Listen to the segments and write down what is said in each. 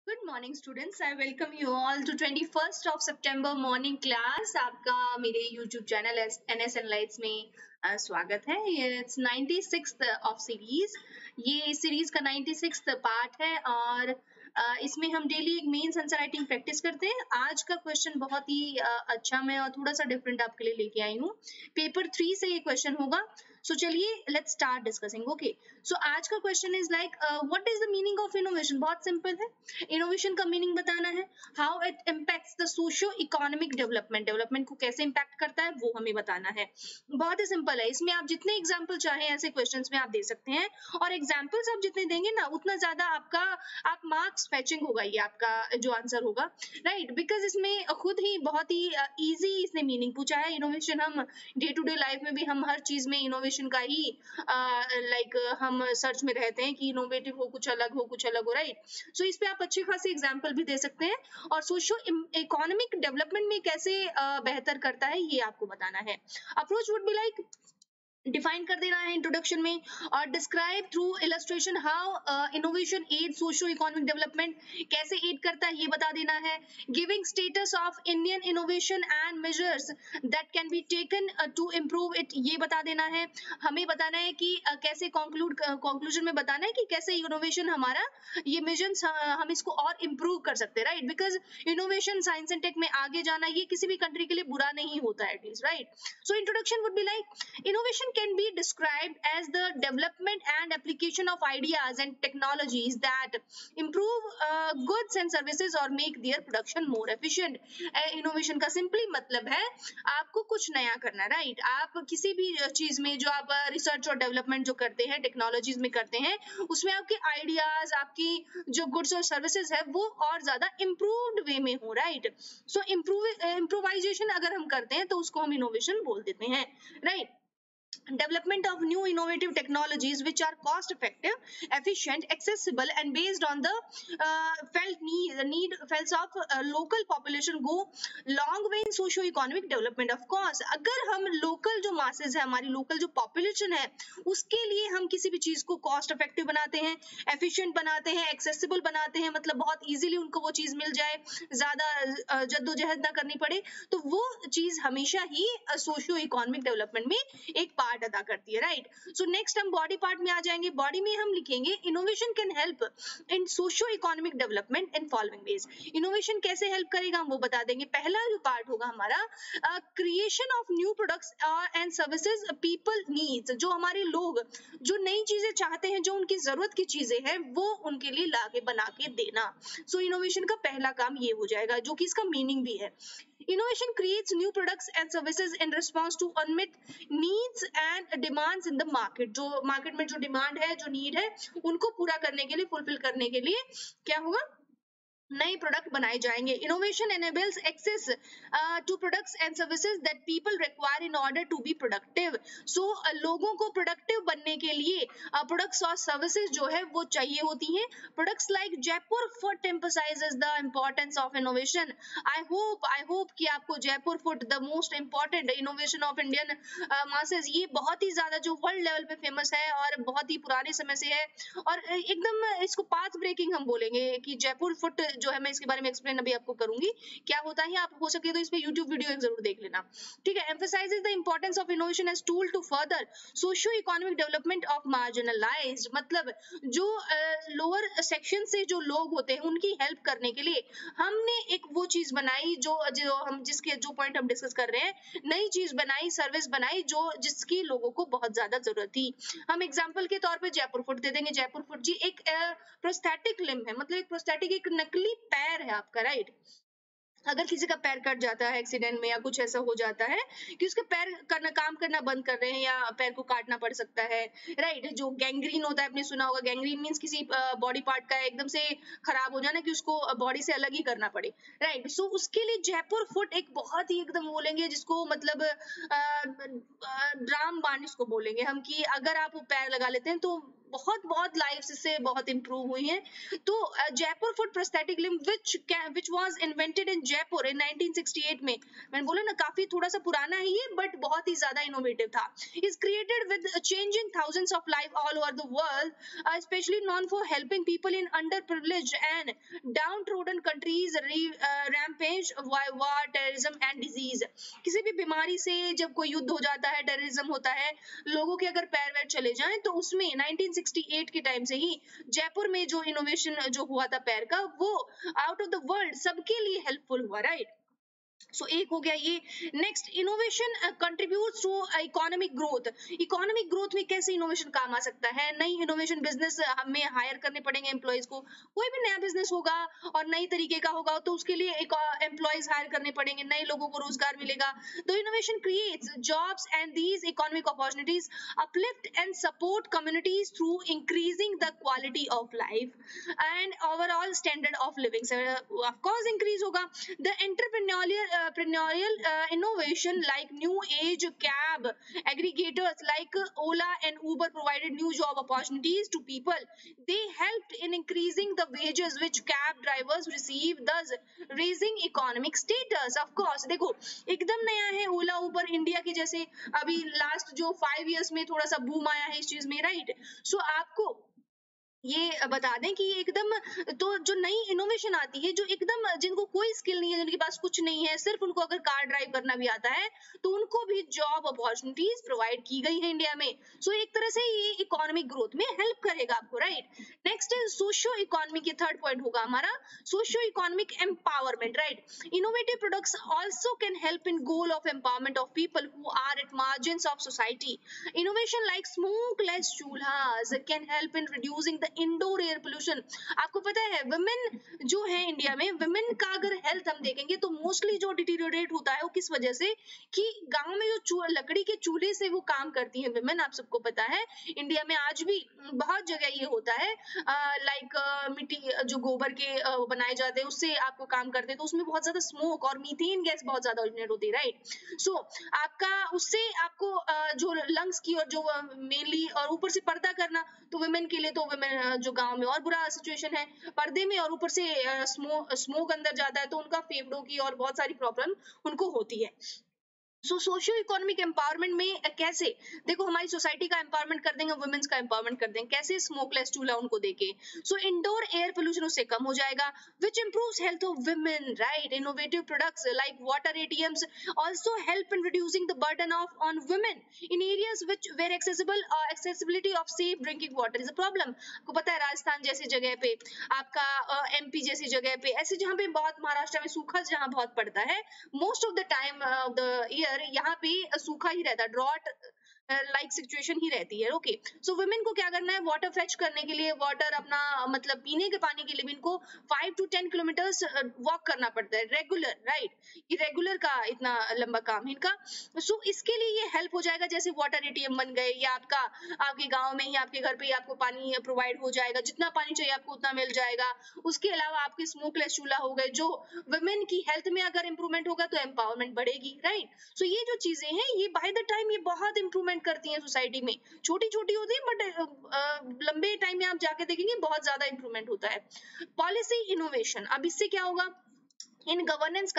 Good morning students. I welcome you all to 21st of September morning class. आपका मेरे YouTube channel NS Lights में स्वागत है. It's 96th of series. ये series का 96th part है और इसमें हम डेली एक मेंस आंसर राइटिंग प्रैक्टिस करते हैं. आज का क्वेश्चन बहुत ही अच्छा मैं और थोड़ा सा डिफरेंट आपके लिए लेके आई हूँ. पेपर 3 से ये क्वेश्चन होगा. सो चलिए लेट्स स्टार्ट डिस्कसिंग. ओके, सो आज का question is like what is the meaning of innovation. बहुत सिंपल है. इनोवेशन का मीनिंग बताना है. How it impacts the socio economic development को कैसे इम्पैक्ट करता है वो हमें बताना है. बहुत ही सिंपल है. इसमें आप जितने एग्जाम्पल चाहें ऐसे क्वेश्चंस में आप दे सकते हैं और एग्जाम्पल्स आप जितने देंगे ना उतना ज्यादा आपका आप मार्क्स फैचिंग होगा. ये आपका जो आंसर होगा, राइट, बिकॉज इसमें खुद ही बहुत ही इजी इसने मीनिंग पूछा है. इनोवेशन हम डे टू डे लाइफ में भी हम हर चीज में इनोवेशन का ही लाइक हम सर्च में रहते हैं कि इनोवेटिव हो, कुछ अलग हो, राइट. सो इस पे आप अच्छी खासी एग्जाम्पल भी दे सकते हैं और सोशियो इकोनॉमिक डेवलपमेंट में कैसे बेहतर करता है ये आपको बताना है. Approach would be like define कर देना है इंट्रोडक्शन में और describe through illustration how innovation aid socio economic development, कैसे एड करता है ये बता देना है. Giving status of Indian innovation and measures that can be taken to improve it, ये बता देना है. हमें बताना है कि कैसे कंक्लूजन में बताना है कि कैसे इनोवेशन हमारा ये मेजर्स हम इसको और इम्प्रूव कर सकते हैं, right. Because innovation science and tech में आगे जाना ये किसी भी कंट्री के लिए बुरा नहीं होता है at least, right. So introduction would be like innovation can be described as the development and application of ideas and technologies that improve goods and services or make their production more efficient. Innovation का simply मतलब है आपको कुछ नया करना, right. आप किसी भी चीज में जो आप रिसर्च और डेवलपमेंट जो करते हैं टेक्नोलॉजीज में करते हैं उसमें आपके आइडियाज आपकी जो गुड्स और सर्विसेज है वो और ज्यादा इम्प्रूव्ड वे में हो, राइट. सो इम्प्रोवाइजेशन अगर हम करते हैं तो उसको हम इनोवेशन बोल देते हैं, right. Development of new innovative technologies which are cost effective, efficient, accessible and based on the felt of local population go long way in socio economic development. Of course अगर हम local जो masses है हमारी local जो population है उसके लिए हम किसी भी चीज को cost effective बनाते हैं, efficient बनाते हैं, accessible बनाते हैं, मतलब बहुत easily उनको वो चीज मिल जाए, ज्यादा जद्दोजहद ना करनी पड़े, तो वो चीज हमेशा ही सोशियो इकोनॉमिक डेवलपमेंट में एक पार्ट अदा करती है, राइट. सो नेक्स्ट हम बॉडी पार्ट में आ जाएंगे. बॉडी में हम लिखेंगे innovation can help in socio economic development in following veg. Innovation कैसे हेल्प करेगा हम वो बता देंगे. पहला जो पार्ट होगा हमारा creation of new products and services people needs, जो हमारे लोग जो नई चीजें चाहते हैं जो उनकी जरूरत की चीजें हैं वो उनके लिए लाके बना के देना. सो इनोवेशन का पहला काम ये हो जाएगा जो कि इसका मीनिंग भी है. Innovation creates new products and services in response to unmet needs and demands in the market. जो मार्केट में जो डिमांड है जो नीड है उनको पूरा करने के लिए फुलफिल करने के लिए क्या होगा, नए प्रोडक्ट बनाए जाएंगे. Innovation enables access to products and services that people require in order to be productive. So लोगों को प्रोडक्टिव बनने के लिए प्रोडक्ट्स और सर्विसेज जो है वो चाहिए होती हैं. Products like Jaipur foot emphasizes the importance of innovation. I hope कि आपको Jaipur foot the most important innovation of Indian masses ये बहुत ही ज्यादा जो वर्ल्ड लेवल पे फेमस है और बहुत ही पुराने समय से है और एकदम इसको पाथ ब्रेकिंग हम बोलेंगे कि जयपुर फुट जो है मैं इसके बारे में एक्सप्लेन अभी आपको करूंगी क्या होता है. आप हो सके तो इस पे यूट्यूब वीडियो एक जरूर देख लेना, ठीक है. Emphasizes the importance of innovation as tool to further socio economic development of marginalised, मतलब जो लोअर सेक्शन से जो लोग होते हैं उनकी हेल्प करने के लिए हमने एक वो चीज बनाई जो जो हम जिसके जो पॉइंट हम डिस्कस कर रहे हैं, नई चीज बनाई, सर्विस बनाई जो जिसकी लोगों को बहुत ज्यादा जरूरत थी. हम एग्जांपल के तौर पे जयपुर फुट दे देंगे. जयपुर फुट जी एक प्रोस्थेटिक लिम्ब है, मतलब एक प्रोस्थेटिक एक नकली पैर है आपका, राइट. अगर किसी का पैर कट जाता है एक्सीडेंट में या कुछ ऐसा हो जाता है कि उसके पैर काम करना बंद कर रहे हैं या पैर को काटना पड़ सकता है, राइट. जो गैंग्रीन होता है आपने सुना होगा. गैंग्रीन मींस किसी बॉडी पार्ट का एकदम से खराब हो जाना कि उसको बॉडी से अलग ही करना पड़े, राइट. सो उसके लिए जयपुर फुट एक बहुत ही एकदम बोलेंगे जिसको मतलब रामबाण इसको बोलेंगे हम कि अगर आप वो पैर लगा लेते हैं तो बहुत बहुत लाइव्स इससे बहुत इंप्रूव हुई हैं। तो Jaipur foot prosthetic limb which was invented in Jaipur in 1968 में, मैंने बोला ना काफी थोड़ा सा पुराना है ये, बट बहुत ही ज्यादा इनोवेटिव था। Is created with changing thousands of life all over the world, especially known for helping people in underprivileged and downtrodden countries rampage war, terrorism and disease। किसी भी बीमारी से जब कोई युद्ध हो जाता है, टेररिज्म होता है, लोगों के अगर पैर वैर चले जाएं, तो उसमें 1968 के टाइम से ही जयपुर में जो इनोवेशन जो हुआ था पैर का, वो आउट ऑफ द वर्ल्ड सबके लिए हेल्पफुल हुआ, राइट। सो एक हो गया ये। Next, innovation contributes to economic growth. Economic growth में कैसे इनोवेशन काम आ सकता है? नई इनोवेशन बिजनेस हमें हायर करने पड़ेंगे एम्प्लॉयज को, कोई भी नया बिजनेस होगा और नई तरीके का होगा तो उसके लिए एक एम्प्लॉयज हायर करने पड़ेंगे, नए लोगों को रोजगार मिलेगा। तो innovation creates jobs and these economic opportunities uplift and support communities through increasing the quality of life and overall standard of living। So, of course increase होगा। The entrepreneurial innovation like new age cab aggregators like Ola and Uber provided new job opportunities to people। They helped in increasing the wages which cab drivers receive, thus raising economic status। of course देखो एकदम नया है ओला उबर, India की जैसे अभी last जो 5 years में थोड़ा सा बूम आया है इस चीज में, राइट। सो आपको ये बता दें कि ये एकदम, तो जो नई इनोवेशन आती है, जो एकदम जिनको कोई स्किल नहीं है, जिनके पास कुछ नहीं है, सिर्फ उनको अगर कार ड्राइव करना भी आता है, तो उनको भी जॉब अपॉर्चुनिटीज प्रोवाइड की गई है इंडिया में। सो एक तरह से ये इकोनॉमिक ग्रोथ में हेल्प करेगा आपको, राइट। नेक्स्ट सोशियो इकोनॉमी के थर्ड पॉइंट होगा हमारा socio economic empowerment, right. Innovative products also can help in goal of empowerment of people who are at margins of society. Innovation like smokeless chulhas can help in reducing the indoor air pollution. आपको पता है women जो है India में, women का अगर health हम देखेंगे तो मोस्टली जो डिटीरियोरेट होता है वो किस वजह से, कि गांव में जो लकड़ी के चूल्हे से वो काम करती है वुमेन। आप सबको पता है इंडिया में आज भी बहुत जगह ये होता है, लाइक मिट्टी जो गोबर के बनाए जाते हैं उससे आपको काम करते हैं, तो उसमें बहुत ज्यादा स्मोक और मीथेन गैस बहुत ज्यादा ओरिजिनेट होती है, राइट। सो आपका उससे आपको जो लंग्स की और जो मेनली, और ऊपर से पर्दा करना, तो वुमेन के लिए, तो वुमेन जो गांव में और बुरा सिचुएशन है पर्दे में, और ऊपर से स्मोक अंदर जाता है तो उनका फेफड़ों की और बहुत सारी प्रॉब्लम उनको होती है। सो सोशियो इकोनॉमिक एम्पावरमेंट में कैसे, देखो हमारी सोसाइटी का एम्पावरमेंट कर देंगे, वुमेन्स का एम्पावरमेंट कर देंगे कैसे, स्मोकलेस चूल्हा उनको देके। सो इंडोर एयर पोल्यूशन उससे कम हो जाएगा, which improves health of women, right. Innovative products like water ATMs also help in reducing the burden of on women in areas which where accessibility of safe drinking water is a problem। आपको पता है राजस्थान जैसी जगह पे, आपका MP जैसी जगह पे, ऐसे जहाँ पे बहुत, महाराष्ट्र में सूखा जहाँ बहुत पड़ता है, most of the time of the year यहाँ पे सूखा ही रहता है, ड्रॉट लाइक सिचुएशन ही रहती है। ओके, सो वुमेन को क्या करना है, वाटर फेच करने के लिए, वाटर अपना मतलब पीने के पानी के लिए भी इनको 5 to 10 किलोमीटर्स वॉक करना पड़ता है रेगुलर, राइट। ये रेगुलर का इतना लंबा काम है इनका। सो इसके लिए ये हेल्प हो जाएगा, जैसे वाटर एटीएम बन गए, या आपका आपके गांव में ही आपके घर पे ही आपको पानी प्रोवाइड हो जाएगा, जितना पानी चाहिए आपको उतना मिल जाएगा। उसके अलावा आपके स्मोकलेस चूल्हा हो गए, जो वुमेन की हेल्थ में अगर इंप्रूवमेंट होगा तो एम्पावरमेंट बढ़ेगी, राइट। सो ये जो चीजें हैं ये बाय द टाइम ये बहुत इंप्रूवमेंट करती हैं सोसाइटी में, छोटी छोटी होती है बट लंबे टाइम में आप जाके देखेंगे बहुत ज्यादा इंप्रूवमेंट होता है। पॉलिसी इनोवेशन, अब इससे क्या होगा, in governance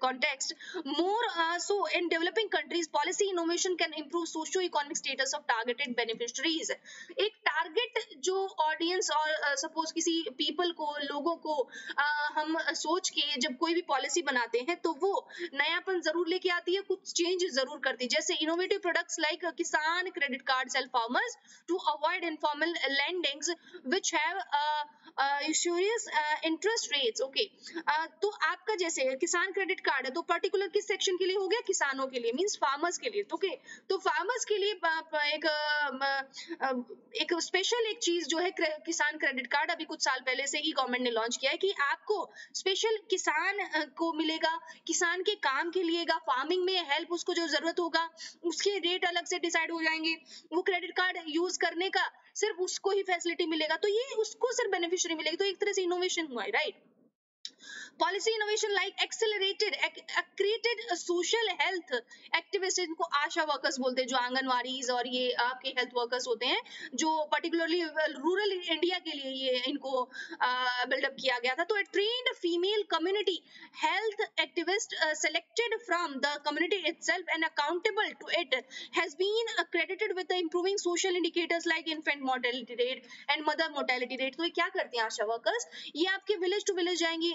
context more so in developing countries policy innovation can improve socio-economic status of targeted beneficiaries। एक टारगेट जो ऑडियंस और सपोज किसी पीपल को, लोगों को हम सोच के जब कोई भी पॉलिसी बनाते हैं तो वो नयापन जरूर लेके आती है, कुछ चेंज जरूर करती है। जैसे innovative products like Kisan credit card help farmers to avoid informal lendings which have usurious interest rates। ओके, तो आपका जैसे किसान क्रेडिट कार्ड है तो पर्टिकुलर किस सेक्शन के लिए हो गया, किसानों के लिए, मींस फार्मर्स के लिए। तो ओके, तो फार्मर्स के लिए एक स्पेशल एक चीज जो है किसान क्रेडिट कार्ड, अभी कुछ साल पहले से ही गवर्नमेंट ने लॉन्च किया है कि आपको स्पेशल किसान को मिलेगा, किसान के काम के लिएगा, फार्मिंग में हेल्प उसको जो जरूरत होगा उसके रेट अलग से डिसाइड हो जाएंगे, वो क्रेडिट कार्ड यूज करने का सिर्फ उसको ही फैसिलिटी मिलेगा, तो ये उसको सिर्फ बेनिफिशियरी मिलेगी। तो एक तरह से इनोवेशन हुआ है, right. Policy innovation like accelerated created social health activist, इनको आशा वर्कर्स बोलते हैं, जो आंगनवाड़ीज और ये आपके हेल्थ वर्कर्स होते हैं, जो पर्टिकुलरली रूरल इंडिया के लिए ये इनको बिल्डअप किया गया था। तो trained female community health activist selected from the community itself and accountable to it has been credited with the improving social indicators like infant mortality rate and mother mortality rate। तो ये क्या करती हैं आशा workers, ये आपके village to village जाएंगी,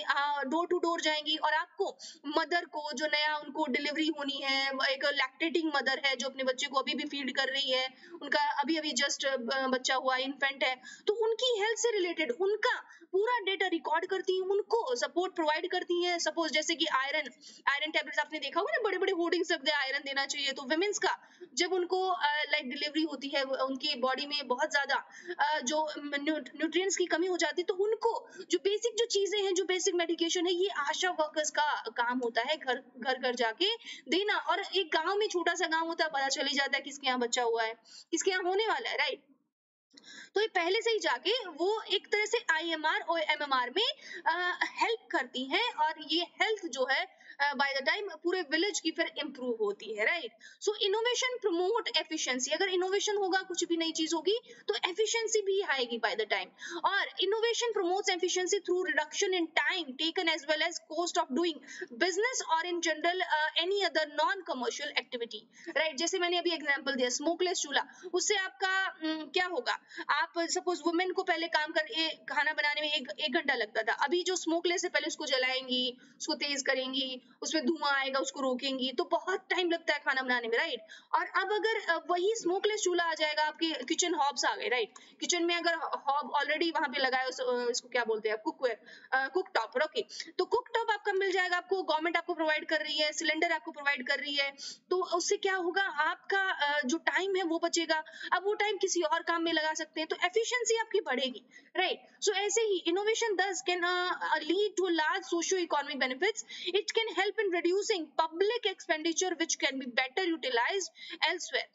door to door जाएंगी, और आपको मदर को जो नया उनको डिलीवरी होनी है, एक लैक्टेटिंग मदर है जो अपने बच्चे को अभी भी फीड कर रही है, उनका अभी अभी जस्ट बच्चा हुआ इन्फेंट है, तो उनकी हेल्थ से रिलेटेड उनका पूरा डेटा रिकॉर्ड करती हैं, उनको सपोर्ट प्रोवाइड करती हैं। सपोज जैसे कि आयरन टैबलेट्स आपने देखा होगा ना, बड़े बड़े होर्डिंग्स लग गए आयरन देना चाहिए, तो विमेंस का जब उनको लाइक डिलीवरी होती है, उनकी बॉडी में बहुत ज्यादा जो न्यूट्रिएंट्स की कमी हो जाती है, तो उनको जो बेसिक जो चीजें हैं, जो बेसिक मेडिकेशन है, ये आशा वर्कर्स का काम होता है घर घर जाके देना। और एक गांव में छोटा सा गांव होता है, पता चल ही जाता है किसके यहाँ बच्चा हुआ है, किसके यहाँ होने वाला है, राइट। तो ये पहले से ही जाके वो एक तरह से आईएमआर और एमएमआर में हेल्प करती हैं, और ये हेल्थ जो है बाय द टाइम पूरे विलेज की फिर इंप्रूव होती है, right. So innovation promote efficiency, अगर इनोवेशन होगा, कुछ भी नई चीज होगी, तो एफिशिएंसी भी आएगी बाय द टाइम। और innovation promotes efficiency through reduction in time taken as well as cost of doing business और in general any other non commercial activity, right. जैसे मैंने अभी एग्जांपल दिया स्मोकलेस चूल्हा, उससे आपका क्या होगा, आप सपोज वुमेन को पहले काम कर खाना बनाने में एक घंटा लगता था, अभी जो स्मोकलेस है पहले उसको जलाएंगी, उसको तेज करेंगी, उसमें धुआं आएगा, उसको रोकेंगी, तो बहुत टाइम लगता है खाना बनाने में, राइट। और अब अगर वही स्मोकलेस चूल्हा आ जाएगा, आपके किचन हॉब्स आ गए, राइट। किचन में अगर हॉब ऑलरेडी वहां पे लगा है, इसको क्या बोलते हैं, कुकवेयर, कुक टॉप, ओके, तो कुक टॉप आपका मिल जाएगा, आपको गवर्नमेंट आपको प्रोवाइड कर रही है, सिलेंडर आपको प्रोवाइड कर रही है, तो उससे क्या होगा, आपका जो टाइम है वो बचेगा, अब वो टाइम किसी और काम में लगा सकते हैं, तो एफिशिएंसी आपकी बढ़ेगी, राइट। सो ऐसे ही innovation thus can lead to large socio economic benefits, it can help in reducing public expenditure which can be better utilized elsewhere.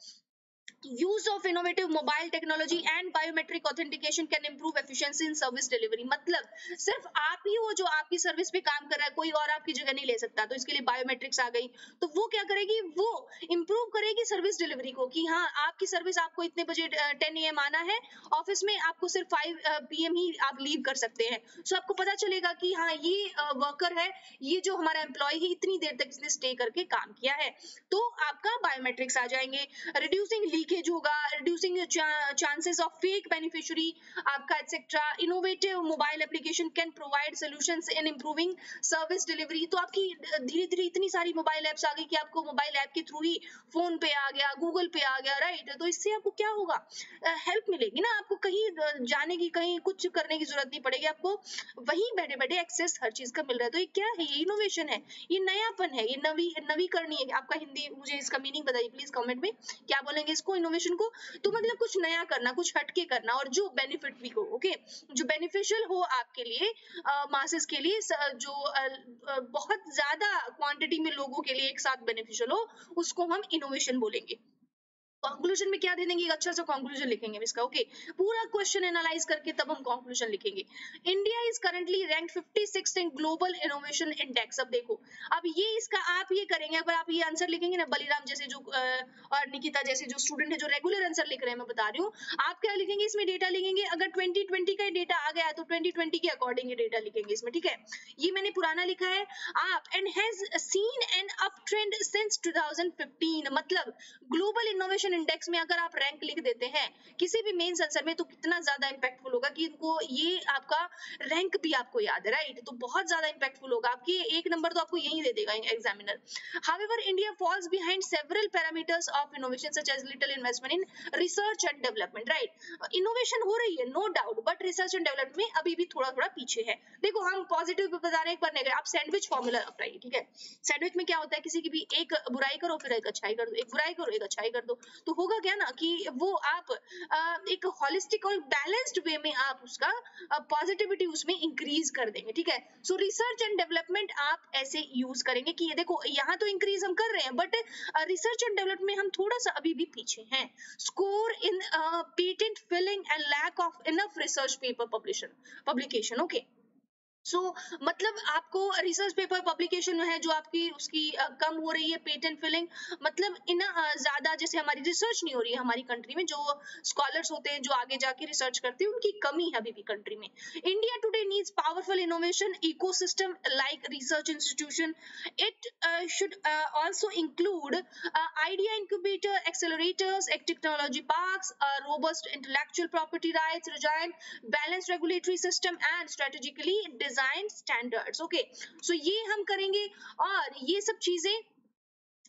Use of innovative mobile technology and biometric authentication can improve efficiency in service delivery। मतलब सिर्फ आप ही हो जो आपकी service पे काम कर रहा है, कोई और आपकी जगह नहीं ले सकता, तो इसके लिए बायोमेट्रिक्स आ गई, तो वो क्या करेगी, वो इंप्रूव करेगी सर्विस डिलीवरी को, कि हाँ आपकी सर्विस, आपको इतने बजे 10 AM आना है ऑफिस में, आपको सिर्फ 5 PM ही आप लीव कर सकते हैं। सो आपको पता चलेगा कि हाँ ये वर्कर है, ये जो हमारा एम्प्लॉय है, इतनी देर तक इसने स्टे करके काम किया है, तो आपका बायोमेट्रिक्स आ जाएंगे। रिड्यूसिंग लीकेज होगा, reducing chances of fake beneficiary आपका etcetera. Innovative mobile application can provide solutions in improving service delivery. तो आपकी धीरे धीरे इतनी सारी मोबाइल एप्स आ गई कि आपको मोबाइल ऐप के थ्रू ही फोन पे आ गया, गूगल पे आ गया, राइट। तो इससे आपको क्या होगा, हेल्प मिलेगी ना, आपको कहीं जाने की, कहीं कुछ करने की जरूरत नहीं पड़ेगी, आपको वहीं बैठे बैठे एक्सेस हर चीज का मिल रहा है। तो ये क्या है, ये इनोवेशन है, ये नयापन है, ये नवीकरणीय है। आपका हिंदी मुझे इसका मीनिंग बताइए प्लीज कमेंट में, क्या बोलेंगे इसको, इनोवेशन को। तो मतलब कुछ नया करना, कुछ हटके करना, और जो बेनिफिट भी हो, ओके, जो बेनिफिशियल हो आपके लिए, मासेस के लिए, जो बहुत ज्यादा क्वांटिटी में लोगों के लिए एक साथ बेनिफिशियल हो, उसको हम इनोवेशन बोलेंगे। कंक्लूजन में क्या दे देंगे, एक अच्छा सा कंक्लूजन लिखेंगे इसका, ओके, पूरा क्वेश्चन एनालाइज करके तब हम कंक्लूजन लिखेंगे। India is currently ranked 56 in global innovation index. अब देखो, अब ये इसका आप ये करेंगे, अगर आप ये आंसर लिखेंगे ना, बलिराम जैसे जो और निकिता जैसे जो स्टूडेंट है जो रेगुलर आंसर लिख रहे हैं, मैं बता रही हूँ, आप क्या लिखेंगे इसमें, डेटा लिखेंगे। अगर 2020 का डेटा आ गया है तो 2020 के अकॉर्डिंग डेटा लिखेंगे इसमें, ठीक है। ये मैंने पुराना लिखा है आप, and has seen an up trend since 2015। मतलब ग्लोबल इनोवेशन इंडेक्स में अगर आप रैंक लिख देते हैं किसी भी मेंस आंसर में, तो कितना ज्यादा इंपैक्टफुल होगा कि इनको ये आपका रैंक भी आपको याद है, राइट। तो बहुत ज्यादा इंपैक्टफुल होगा, आपकी एक नंबर तो आपको यही दे देगा examiner. However India falls behind several parameters of innovation such as little investment in research and development, right. Innovation हो रही है no doubt, but research and development में अभी भी थोड़ा थोड़ा पीछे है। देखो हम पॉजिटिव बता रहे हैं, पर नेगेटिव, आप सैंडविच फॉर्मूला अपनाइए, ठीक है। सैंडविच में क्या होता है, किसी की भी एक बुराई करो फिर एक अच्छाई कर दो, एक बुराई करो एक अच्छाई कर दो, तो होगा क्या ना कि वो आप एक होलिस्टिक और बैलेंस्ड वे में आप उसका पॉजिटिविटी उसमें इंक्रीज कर देंगे, ठीक है। सो रिसर्च एंड डेवलपमेंट आप ऐसे यूज करेंगे कि ये देखो यहाँ तो इंक्रीज हम कर रहे हैं, बट रिसर्च एंड डेवलपमेंट हम थोड़ा सा अभी भी पीछे हैं। Score in patent filing and lack of enough research paper publication, okay. So मतलब आपको रिसर्च पेपर पब्लिकेशन है जो आपकी उसकी कम हो रही है, पेटेंट फिलिंग, मतलब इन ज्यादा जैसे हमारी रिसर्च नहीं हो रही है हमारी कंट्री में, जो स्कॉलर्स होते हैं जो आगे जाके रिसर्च करते हैं उनकी कमी है अभी भी कंट्री में। India today needs powerful innovation ecosystem like research institution. It should also include idea incubator, accelerators, technology parks, robust intellectual property rights regime, balanced regulatory system and strategically designed standards. Okay, so ये हम करेंगे और ये सब चीजें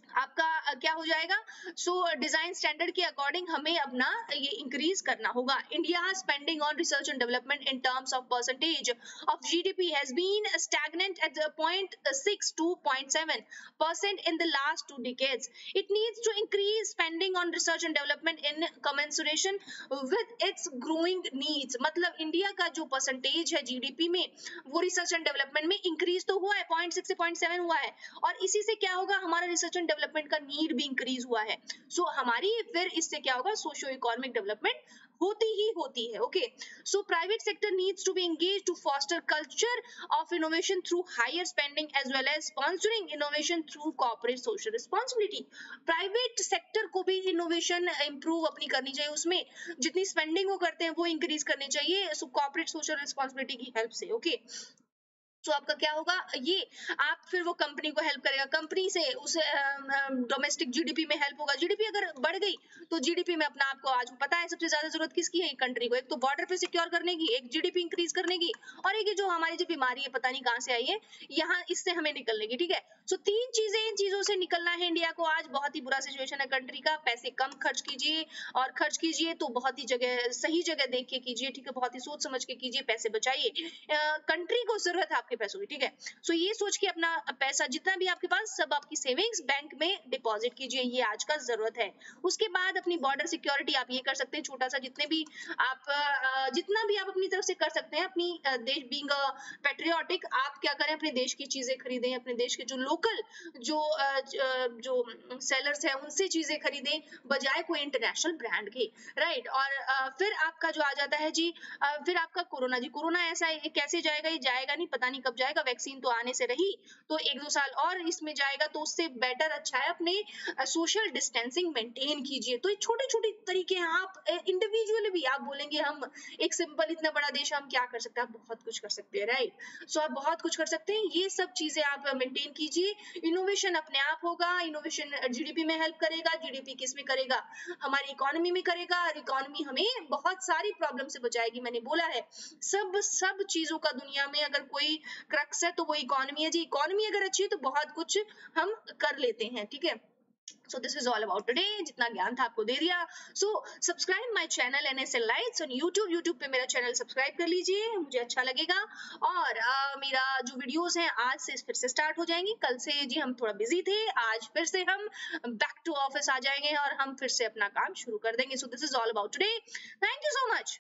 आपका क्या हो जाएगा। सो डिजाइन स्टैंडर्ड के अकॉर्डिंग हमें अपना ये इंक्रीज करना होगा। India spending on research and development in terms of percentage of GDP has been stagnant at 0.6 to 0.7% in the last 2 decades. It needs to increase spending on research and development in commensuration with its growing needs. मतलब India का जो percentage है GDP में वो research and development में increase तो हुआ है, 0.6 से 0.7 हुआ है, और इसी से क्या होगा हमारा रिसर्च एंड डेवलपमेंट का नीड भी इंक्रीज हुआ है। सो हमारी फिर इससे क्या होगा, सोशियो इकोनॉमिक डेवलपमेंट होती ही होती है। Okay, so private sector needs to be engage to foster culture of innovation through higher spending as well as sponsoring innovation through corporate social responsibility. Private sector को भी इनोवेशन इंप्रूव अपनी करनी चाहिए, उसमें जितनी स्पेंडिंग वो करते हैं वो इंक्रीज करनी चाहिए कॉर्पोरेट सोशल रिस्पॉन्सिबिलिटी की हेल्प से। ओके, तो आपका क्या होगा, ये आप फिर वो कंपनी को हेल्प करेगा, कंपनी से उसे डोमेस्टिक जीडीपी में हेल्प होगा। जीडीपी अगर बढ़ गई तो जीडीपी में अपना आपको आज पता है सबसे ज्यादा जरूरत किसकी है कंट्री को, एक तो बॉर्डर पे सिक्योर करने की, एक जीडीपी इंक्रीज करने की, और एक जो हमारी जो बीमारी है पता नहीं कहां से आई है यहाँ, इससे हमें निकलने की। ठीक है, सो तीन चीजें, इन चीजों से निकलना है इंडिया को। आज बहुत ही बुरा सिचुएशन है कंट्री का, पैसे कम खर्च कीजिए और खर्च कीजिए तो बहुत ही जगह सही जगह देख के कीजिए। ठीक है, बहुत ही सोच समझ के कीजिए, पैसे बचाइए, कंट्री को जरूरत है आपके पैसों की। ठीक है, सो ये सोच के अपना पैसा जितना भी आपके पास सब आपकी सेविंग्स बैंक में डिपॉजिट कीजिए, ये आज का जरूरत है। उसके बाद अपनी बॉर्डर सिक्योरिटी आप ये कर सकते हैं, छोटा सा जितने भी आप जितना भी आप अपनी तरफ से कर सकते हैं, अपनी देश बीइंग पेट्रियोटिक, आप क्या करें, अपने देश की चीजें खरीदें, अपने देश के जो लोकल जो सेलर्स है उनसे चीजें खरीदें बजाय कोई इंटरनेशनल ब्रांड के। राइट, और फिर आपका जो आ जाता है जी, फिर आपका कोरोना जी, कोरोना ऐसा है कैसे जाएगा, ये जाएगा नहीं, पता नहीं कब जाएगा, वैक्सीन तो आने से रही, तो 1-2 साल और इसमें जाएगा, तो उससे बेटर अच्छा है अपने सोशल डिस्टेंसिंग मेंटेन कीजिए। तो ये छोटे-छोटे तरीके हैं, आप इंडिविजुअली भी आप बोलेंगे हम एक सिंपल इतना बड़ा देश हम क्या कर सकते हैं, आप बहुत कुछ कर सकते हैं। राइट, सो आप बहुत कुछ कर सकते हैं, ये सब चीजें आप मेंटेन कीजिए, इनोवेशन अपने आप होगा, इनोवेशन जीडीपी में हेल्प करेगा, जीडीपी किस में करेगा, हमारी इकोनॉमी में करेगा, और इकोनॉमी हमें बहुत सारी प्रॉब्लम से बचाएगी। मैंने बोला है सब चीजों का दुनिया में अगर कोई क्रक्स है तो वो इकोनॉमी है जी, इकोनॉमी अगर अच्छी है तो बहुत कुछ हम कर लेते हैं। ठीक है, so this is all about today, जितना ज्ञान था आपको दे दिया। So subscribe my channel NSL lights on YouTube पे मेरा चैनल सब्सक्राइब कर लीजिए, मुझे अच्छा लगेगा। और मेरा जो वीडियोस हैं आज से फिर से स्टार्ट हो जाएंगी, कल से जी हम थोड़ा बिजी थे, आज फिर से हम बैक टू ऑफिस आ जाएंगे और हम फिर से अपना काम शुरू कर देंगे। सो this is all about today, thank you so much.